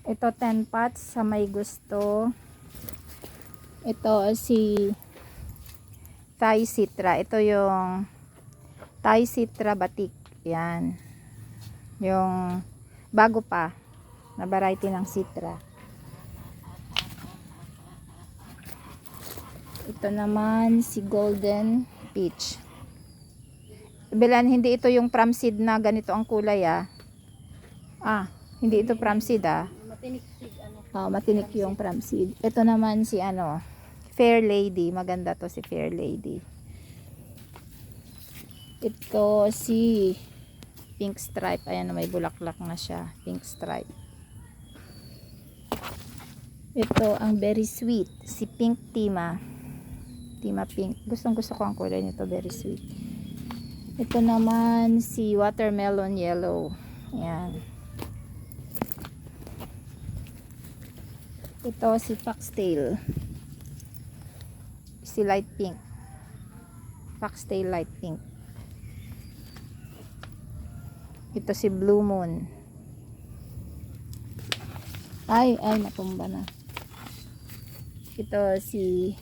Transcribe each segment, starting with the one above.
Ito 10 pots sa may gusto. Ito si Thai Citra. Ito yung Thai Citra Batik. Yan. Yung bago pa na variety ng Citra. Ito naman si Golden Peach. Bilan, hindi ito yung from seed na ganito ang kulay hindi ito from seed Matinik seed, ano. matinik yung from seed. Ito naman si Fair Lady. Maganda to si Fair Lady. Ito si Pink Stripe. Ayan, may bulaklak na siya. Pink Stripe. Ito ang very sweet. Si Pink Tima. Tima Pink. Gustong gusto ko ang kulay nito. Very sweet. Ito naman si Watermelon Yellow. Ayan. Ito si Foxtail. Si Light Pink. Foxtail Light Pink. Ito si Blue Moon. Ay, natumba na. Ito si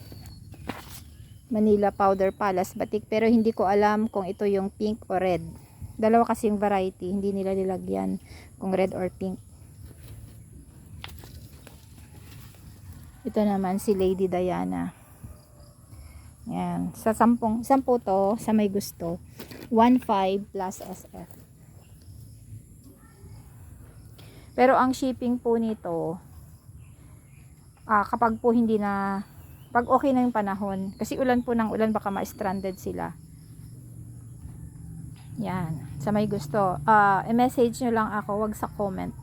Manila Powder Palace Batik, pero hindi ko alam kung ito yung pink o red. Dalawa kasi yung variety, hindi nila nilagyan kung red or pink. Ito naman si Lady Diana. Yan, sa 10 to sa may gusto. 1.5 plus SF. Pero ang shipping po nito, kapag po pag okay na yung panahon, kasi ulan po ng ulan, baka ma-stranded sila. Yan, sa may gusto, i-message nyo lang ako, wag sa comment.